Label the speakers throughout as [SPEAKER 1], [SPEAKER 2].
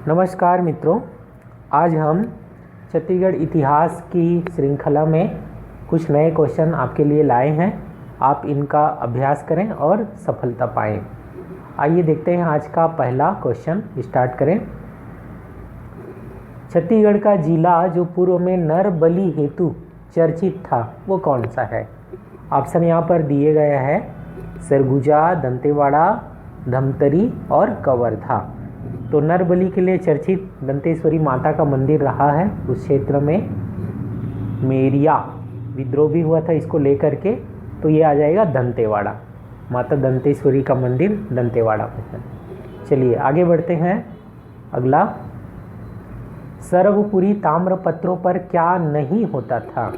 [SPEAKER 1] नमस्कार मित्रों, आज हम छत्तीसगढ़ इतिहास की श्रृंखला में कुछ नए क्वेश्चन आपके लिए लाए हैं। आप इनका अभ्यास करें और सफलता पाएं। आइए देखते हैं आज का पहला क्वेश्चन। स्टार्ट करें। छत्तीसगढ़ का जिला जो पूर्व में नर बलि हेतु चर्चित था वो कौन सा है? ऑप्शन यहाँ पर दिए गए हैं: सरगुजा, दंतेवाड़ा, धमतरी और कवर्धा। तो नर बलि के लिए चर्चित दंतेश्वरी माता का मंदिर रहा है। उस क्षेत्र में मेरिया विद्रोह भी हुआ था इसको लेकर के, तो ये आ जाएगा दंतेवाड़ा। माता दंतेश्वरी का मंदिर दंतेवाड़ा में है। चलिए आगे बढ़ते हैं। अगला, सर्वपुरी ताम्रपत्रों पर क्या नहीं होता था?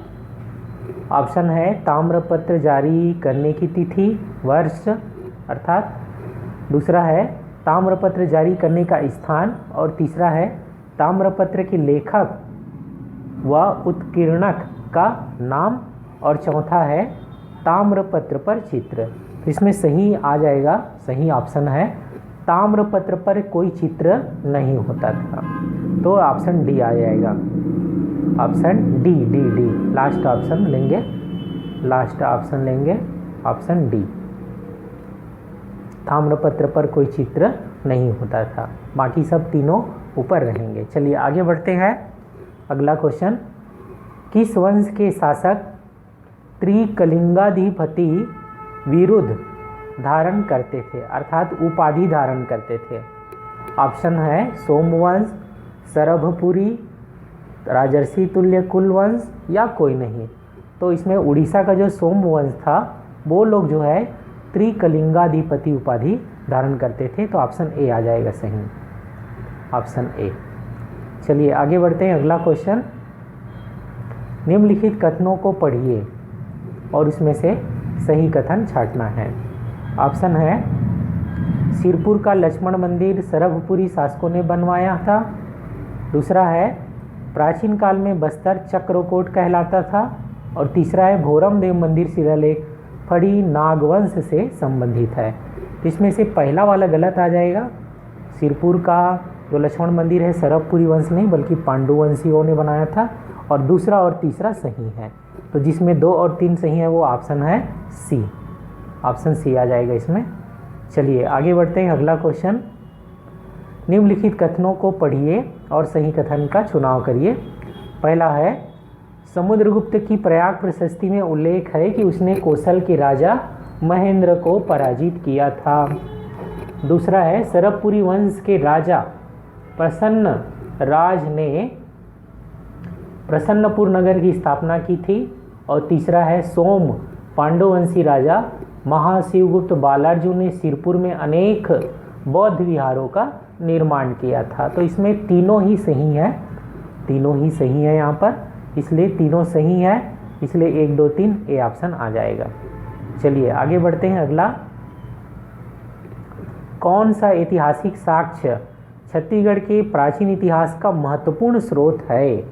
[SPEAKER 1] ऑप्शन है ताम्रपत्र जारी करने की तिथि, वर्ष अर्थात, दूसरा है ताम्रपत्र जारी करने का स्थान, और तीसरा है ताम्रपत्र के लेखक व उत्कीर्णक का नाम, और चौथा है ताम्रपत्र पर चित्र। तो इसमें सही आ जाएगा, सही ऑप्शन है ताम्रपत्र पर कोई चित्र नहीं होता था। तो ऑप्शन डी आ जाएगा। Option D D D last option लेंगे, लास्ट ऑप्शन लेंगे, ऑप्शन डी। ताम्रपत्र पर कोई चित्र नहीं होता था, बाकी सब तीनों ऊपर रहेंगे। चलिए आगे बढ़ते हैं। अगला क्वेश्चन, किस वंश के शासक त्रिकलिंगाधिपति विरुद्ध धारण करते थे, अर्थात उपाधि धारण करते थे? ऑप्शन है सोमवंश, सरभपुरी, राजर्षि तुल्य कुलवंश या कोई नहीं। तो इसमें उड़ीसा का जो सोमवंश था वो लोग जो है त्रिकलिंगाधिपति उपाधि धारण करते थे। तो ऑप्शन ए आ जाएगा सही, ऑप्शन ए। चलिए आगे बढ़ते हैं। अगला क्वेश्चन, निम्नलिखित कथनों को पढ़िए और इसमें से सही कथन छांटना है। ऑप्शन है सिरपुर का लक्ष्मण मंदिर सरभपुरी शासकों ने बनवाया था। दूसरा है प्राचीन काल में बस्तर चक्रकोट कहलाता था, और तीसरा है भोरम देव मंदिर शिलालेख फड़ी नागवंश से संबंधित है। इसमें से पहला वाला गलत आ जाएगा। सिरपुर का जो लक्ष्मण मंदिर है सरभपुरी वंश नहीं बल्कि पांडुवंशियों ने बनाया था, और दूसरा और तीसरा सही है। तो जिसमें 2 और 3 सही है वो ऑप्शन है सी, ऑप्शन सी आ जाएगा इसमें। चलिए आगे बढ़ते हैं। अगला क्वेश्चन, निम्नलिखित कथनों को पढ़िए और सही कथन का चुनाव करिए। पहला है समुद्रगुप्त की प्रयाग प्रशस्ति में उल्लेख है कि उसने कौशल के राजा महेंद्र को पराजित किया था। दूसरा है सरभपुरी वंश के राजा प्रसन्न राज ने प्रसन्नपुर नगर की स्थापना की थी, और तीसरा है सोम पांडुवंशी राजा महाशिवगुप्त बालार्जुन ने सिरपुर में अनेक बौद्ध विहारों का निर्माण किया था। तो इसमें तीनों ही सही है, तीनों ही सही है यहाँ पर, इसलिए तीनों सही है, इसलिए 1 2 3 ए ऑप्शन आ जाएगा। चलिए आगे बढ़ते हैं। अगला, कौन सा ऐतिहासिक साक्ष्य छत्तीसगढ़ के प्राचीन इतिहास का महत्वपूर्ण स्रोत है?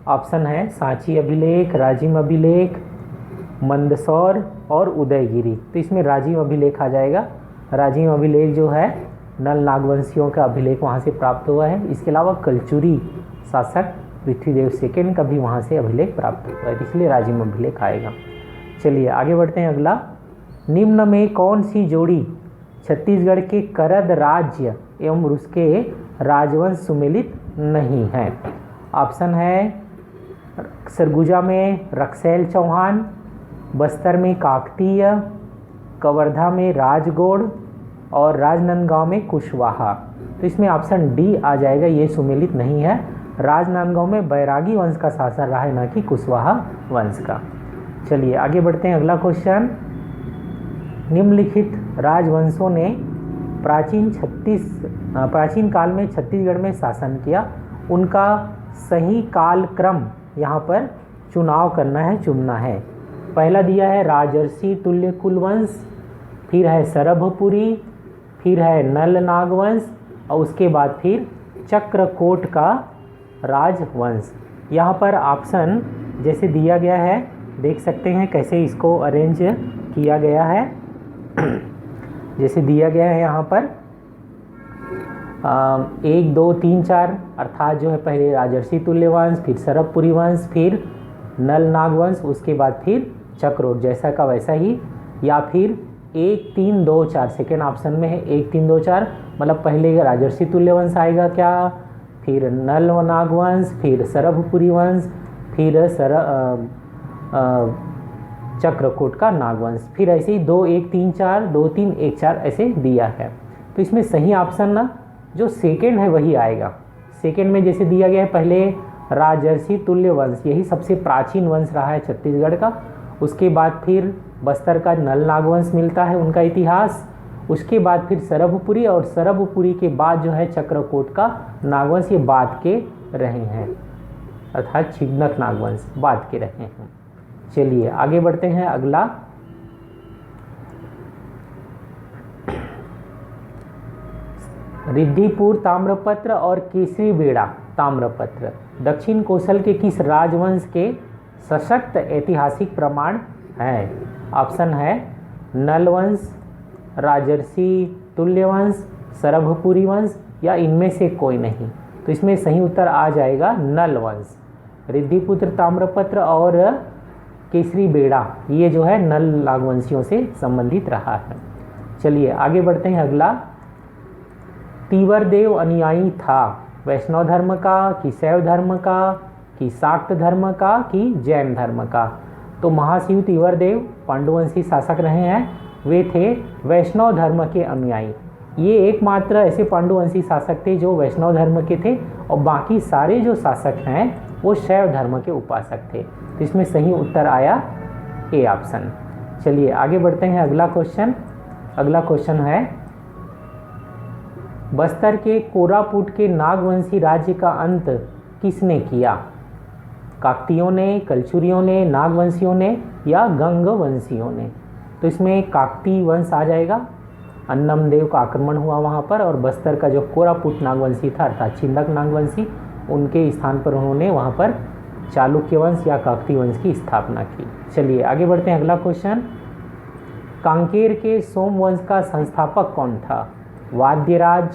[SPEAKER 1] ऑप्शन है सांची अभिलेख, राजिम अभिलेख, मंदसौर और उदयगिरी। तो इसमें राजिम अभिलेख आ जाएगा। राजिम अभिलेख जो है नल नागवंशियों का अभिलेख वहाँ से प्राप्त हुआ है। इसके अलावा कलचुरी शासक पृथ्वीदेव सेकेंड का भी वहाँ से अभिलेख प्राप्त हुआ है, इसलिए राजिम अभिलेख आएगा। चलिए आगे बढ़ते हैं। अगला, निम्न में कौन सी जोड़ी छत्तीसगढ़ के करद राज्य एवं उसके राजवंश सुमेलित नहीं है? ऑप्शन है सरगुजा में रक्सैल चौहान, बस्तर में काकतीय, कवर्धा में राजगौड़ और राजनांदगांव में कुशवाहा। तो इसमें ऑप्शन डी आ जाएगा, ये सुमेलित नहीं है। राजनांदगांव में बैरागी वंश का शासन रहा है, न कि कुशवाहा वंश का। चलिए आगे बढ़ते हैं। अगला क्वेश्चन, निम्नलिखित राजवंशों ने प्राचीन काल में छत्तीसगढ़ में शासन किया, उनका सही काल क्रम यहाँ पर चुनाव करना है, चुनना है। पहला दिया है राजर्षि तुल्य कुलवंश, फिर है सरभपुरी, फिर है नल नागवंश, और उसके बाद फिर चक्रकोट का राजवंश। यहाँ पर ऑप्शन जैसे दिया गया है, देख सकते हैं कैसे इसको अरेंज किया गया है। जैसे दिया गया है यहाँ पर 1 2 3 4 अर्थात जो है पहले राजर्षि तुल्य वंश, फिर सरभपुरी वंश, फिर नल नाग वंश, उसके बाद फिर चक्रोट, जैसा का वैसा ही, या फिर 1 3 2 4 सेकेंड ऑप्शन में है 1 3 2 4, मतलब पहले राजर्षि तुल्य वंश आएगा क्या, फिर नल नाग वंश, फिर सरभपुरी वंश, फिर चक्रकूट का नागवंश, फिर ऐसे ही 2 1 3 4 2 3 1 4 ऐसे दिया है। तो इसमें सही ऑप्शन ना जो सेकेंड है वही आएगा। सेकेंड में जैसे दिया गया है पहले राजर्षि तुल्य वंश, यही सबसे प्राचीन वंश रहा है छत्तीसगढ़ का। उसके बाद फिर बस्तर का नल नागवंश मिलता है उनका इतिहास, उसके बाद फिर सरभपुरी, और सरभपुरी के बाद जो है चक्रकूट का नागवंश, ये बाद के रहे हैं, अर्थात छिन्नक नागवंश बाद के रहे हैं। चलिए आगे बढ़ते हैं। अगला रिद्धिपुर ताम्रपत्र और केसरी बेड़ा ताम्रपत्र दक्षिण कौशल के किस राजवंश के सशक्त ऐतिहासिक प्रमाण हैं? ऑप्शन है नल वंश, राजर्षि तुल्य वंश, सरभपुरी वंश, या इनमें से कोई नहीं। तो इसमें सही उत्तर आ जाएगा नल वंश। रिद्धिपुत्र ताम्रपत्र और केसरी बेड़ा ये जो है नल नागवंशियों से संबंधित रहा है। चलिए आगे बढ़ते हैं। अगला तीवरदेव अनुयायी था वैष्णव धर्म का, कि शैव धर्म का, कि शाक्त धर्म का, कि जैन धर्म का? तो महाशिव तीवरदेव पांडुवंशी शासक रहे हैं, वे थे वैष्णव धर्म के अनुयायी। ये एकमात्र ऐसे पांडुवंशी शासक थे जो वैष्णव धर्म के थे, और बाकी सारे जो शासक हैं वो शैव धर्म के उपासक थे। तो इसमें सही उत्तर आया ए ऑप्शन। चलिए आगे बढ़ते हैं। अगला क्वेश्चन है बस्तर के कोरापुट के नागवंशी राज्य का अंत किसने किया? काकतियों ने, कलचुरियों ने, नागवंशियों ने, या गंगवंशियों ने? तो इसमें काकती वंश आ जाएगा। अन्नमदेव का आक्रमण हुआ वहाँ पर, और बस्तर का जो कोरापुट नागवंशी था अर्थात छिन्नक नागवंशी, उनके स्थान पर उन्होंने वहाँ पर चालुक्य वंश या काकती वंश की स्थापना की। चलिए आगे बढ़ते हैं। अगला क्वेश्चन, कांकेर के सोमवंश का संस्थापक कौन था? वाद्यराज,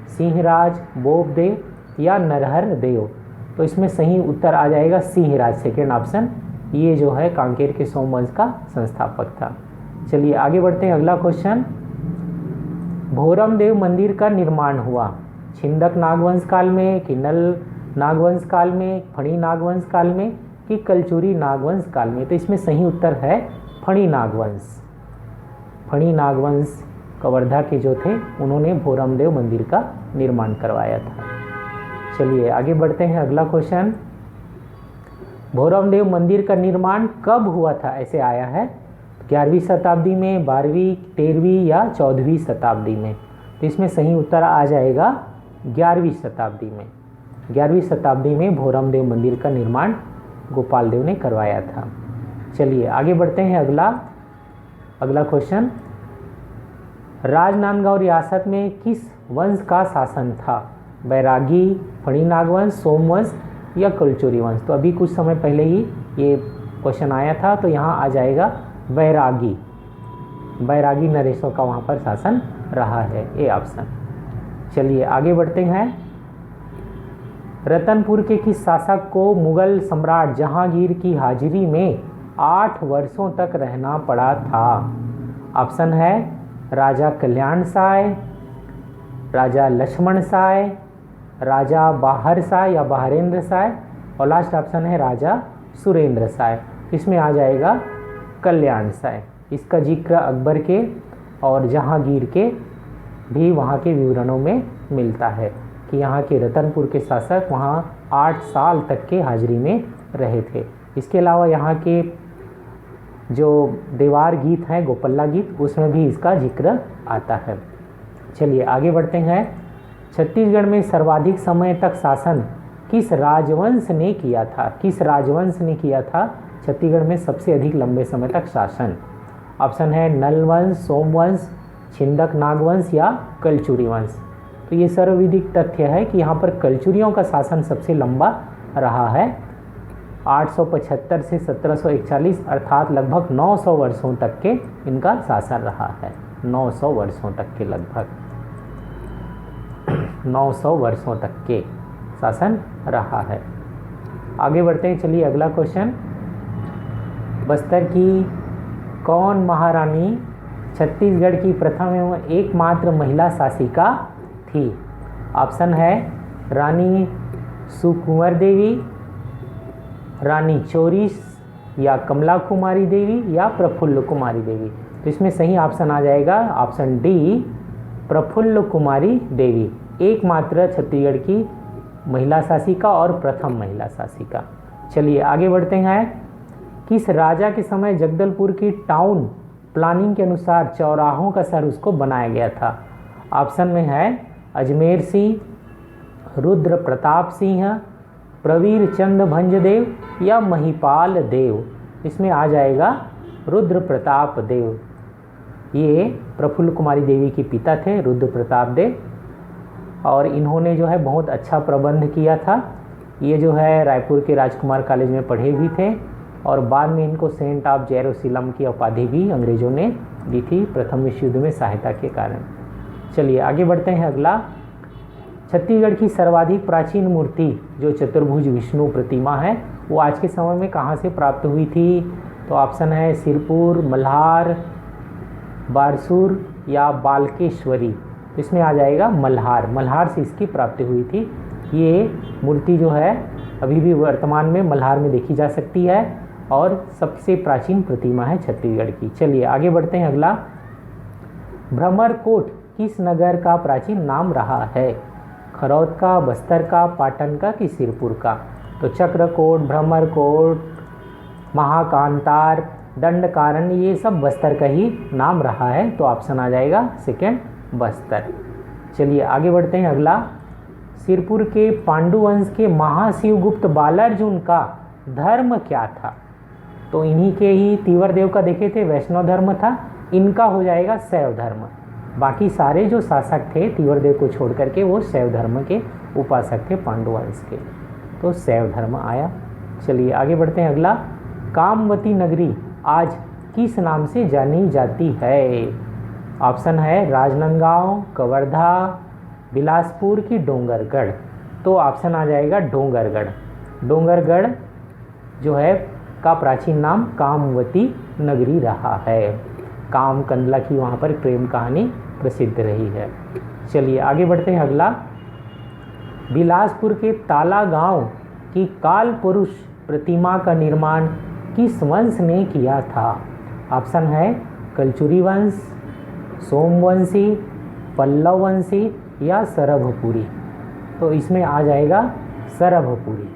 [SPEAKER 1] सिंहराज, बोबदेव, या नरहर देव? तो इसमें सही उत्तर आ जाएगा सिंहराज, सेकेंड ऑप्शन, ये जो है कांकेर के सोमवंश का संस्थापक था। चलिए आगे बढ़ते हैं। अगला क्वेश्चन, भोरमदेव मंदिर का निर्माण हुआ छिंदक नागवंश काल में, कि नल नागवंश काल में, फणी नागवंश काल में, कि कलचुरी नागवंश काल में? तो इसमें सही उत्तर है फणी नागवंश। फणी नागवंश कवर्धा के जो थे उन्होंने भोरमदेव मंदिर का निर्माण करवाया था। चलिए आगे बढ़ते हैं। अगला क्वेश्चन, भोरमदेव मंदिर का निर्माण कब हुआ था? ऐसे आया है 11वीं शताब्दी में, 12वीं, 13वीं, या 14वीं शताब्दी में? तो इसमें सही उत्तर आ जाएगा 11वीं शताब्दी में। 11वीं शताब्दी में भोरमदेव मंदिर का निर्माण गोपाल देव ने करवाया था। चलिए आगे बढ़ते हैं। अगला क्वेश्चन, राजनांदगांव रियासत में किस वंश का शासन था? बैरागी, फणी नागवंश, सोमवंश, या कलचुरी वंश? तो अभी कुछ समय पहले ही ये क्वेश्चन आया था, तो यहाँ आ जाएगा बैरागी नरेशों का वहाँ पर शासन रहा है, ए ऑप्शन। चलिए आगे बढ़ते हैं। रतनपुर के किस शासक को मुगल सम्राट जहांगीर की हाजिरी में 8 वर्षों तक रहना पड़ा था? ऑप्शन है राजा कल्याण साय, राजा लक्ष्मण साय, राजा बाहर साय या बहारेंद्र साय, और लास्ट ऑप्शन है राजा सुरेंद्र साय। इसमें आ जाएगा कल्याण साय। इसका जिक्र अकबर के और जहांगीर के भी वहाँ के विवरणों में मिलता है कि यहाँ के रतनपुर के शासक वहाँ 8 साल तक के हाजिरी में रहे थे। इसके अलावा यहाँ के जो देवार गीत हैं, गोपल्ला गीत, उसमें भी इसका जिक्र आता है। चलिए आगे बढ़ते हैं। छत्तीसगढ़ में सर्वाधिक समय तक शासन किस राजवंश ने किया था? किस राजवंश ने किया था छत्तीसगढ़ में सबसे अधिक लंबे समय तक शासन? ऑप्शन है नल वंश, सोमवंश, छिंदक नागवंश, या कलचुरी वंश? तो ये सर्वविदित तथ्य है कि यहाँ पर कलचुरियों का शासन सबसे लंबा रहा है, 875 से 1741, अर्थात लगभग 900 वर्षों तक के इनका शासन रहा है। 900 वर्षों तक के लगभग 900 वर्षों तक के शासन रहा है। आगे बढ़ते हैं, चलिए अगला क्वेश्चन। बस्तर की कौन महारानी छत्तीसगढ़ की प्रथम एवं एकमात्र महिला शासिका थी? ऑप्शन है रानी सुकुंवर देवी, रानी चोरिस, या कमला कुमारी देवी, या प्रफुल्ल कुमारी देवी। तो इसमें सही ऑप्शन आ जाएगा ऑप्शन डी, प्रफुल्ल कुमारी देवी, एकमात्र छत्तीसगढ़ की महिला शासिका और प्रथम महिला शासिका। चलिए आगे बढ़ते हैं। किस राजा के समय जगदलपुर की टाउन प्लानिंग के अनुसार चौराहों का शहर उसको बनाया गया था? ऑप्शन में है अजमेर सिंह, रुद्र प्रताप सिंह, प्रवीर चंद भंजदेव, या महिपाल देव। इसमें आ जाएगा रुद्र प्रताप देव। ये प्रफुल्ल कुमारी देवी के पिता थे रुद्र प्रताप देव, और इन्होंने जो है बहुत अच्छा प्रबंध किया था। ये जो है रायपुर के राजकुमार कॉलेज में पढ़े भी थे, और बाद में इनको सेंट ऑफ जेरूसलम की उपाधि भी अंग्रेज़ों ने दी थी प्रथम विश्व युद्ध में सहायता के कारण। चलिए आगे बढ़ते हैं। अगला, छत्तीसगढ़ की सर्वाधिक प्राचीन मूर्ति जो चतुर्भुज विष्णु प्रतिमा है वो आज के समय में कहाँ से प्राप्त हुई थी? तो ऑप्शन है सिरपुर, मल्हार, बारसूर, या बालकेश्वरी। तो इसमें आ जाएगा मल्हार। मल्हार से इसकी प्राप्ति हुई थी। ये मूर्ति जो है अभी भी वर्तमान में मल्हार में देखी जा सकती है, और सबसे प्राचीन प्रतिमा है छत्तीसगढ़ की। चलिए आगे बढ़ते हैं। अगला, भ्रमरकोट किस नगर का प्राचीन नाम रहा है? खरौद का, बस्तर का, पाटन का, कि सिरपुर का? तो चक्रकोट, भ्रमरकोट, महाकांतार, दंडकारण्य, ये सब बस्तर का ही नाम रहा है। तो ऑप्शन आ जाएगा सेकेंड, बस्तर। चलिए आगे बढ़ते हैं। अगला, सिरपुर के पांडु वंश के महाशिवगुप्त बालार्जुन का धर्म क्या था? तो इन्हीं के ही तीवर देव का देखे थे वैष्णव धर्म था, इनका हो जाएगा शैव धर्म। बाकी सारे जो शासक थे तीवर देव को छोड़ करके वो शैव धर्म के उपासक थे पांडु वंश के, तो शैव धर्म आया। चलिए आगे बढ़ते हैं। अगला, कामवती नगरी आज किस नाम से जानी जाती है? ऑप्शन है राजनांदगांव, कवर्धा, बिलासपुर, की डोंगरगढ़? तो ऑप्शन आ जाएगा डोंगरगढ़। डोंगरगढ़ जो है का प्राचीन नाम कामवती नगरी रहा है। काम कंदला की वहाँ पर प्रेम कहानी प्रसिद्ध रही है। चलिए आगे बढ़ते हैं। अगला, बिलासपुर के ताला गांव की काल पुरुष प्रतिमा का निर्माण किस वंश ने किया था? ऑप्शन है कलचुरी वंश, सोमवंशी, पल्लव वंशी, या सरभपुरी? तो इसमें आ जाएगा सरभपुरी।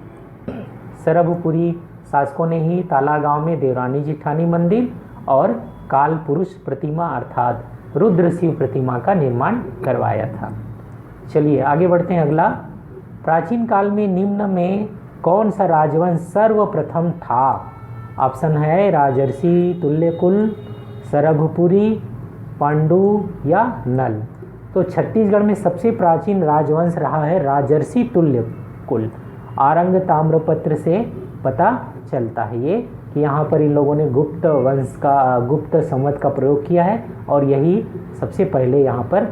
[SPEAKER 1] सरभपुरी शासकों ने ही ताला गांव में देवरानी जिठानी मंदिर और काल पुरुष प्रतिमा अर्थात रुद्र शिव प्रतिमा का निर्माण करवाया था। चलिए आगे बढ़ते हैं। अगला, प्राचीन काल में निम्न में कौन सा राजवंश सर्वप्रथम था? ऑप्शन है राजर्षि तुल्यकुल, सरभपुरी, पांडु, या नल? तो छत्तीसगढ़ में सबसे प्राचीन राजवंश रहा है राजर्षि तुल्यकुल। आरंग ताम्रपत्र से पता चलता है ये कि यहाँ पर इन लोगों ने गुप्त वंश का, गुप्त संवत का प्रयोग किया है, और यही सबसे पहले यहाँ पर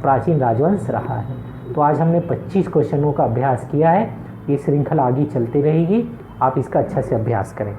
[SPEAKER 1] प्राचीन राजवंश रहा है। तो आज हमने 25 क्वेश्चनों का अभ्यास किया है। ये श्रृंखला आगे चलती रहेगी, आप इसका अच्छा से अभ्यास करें।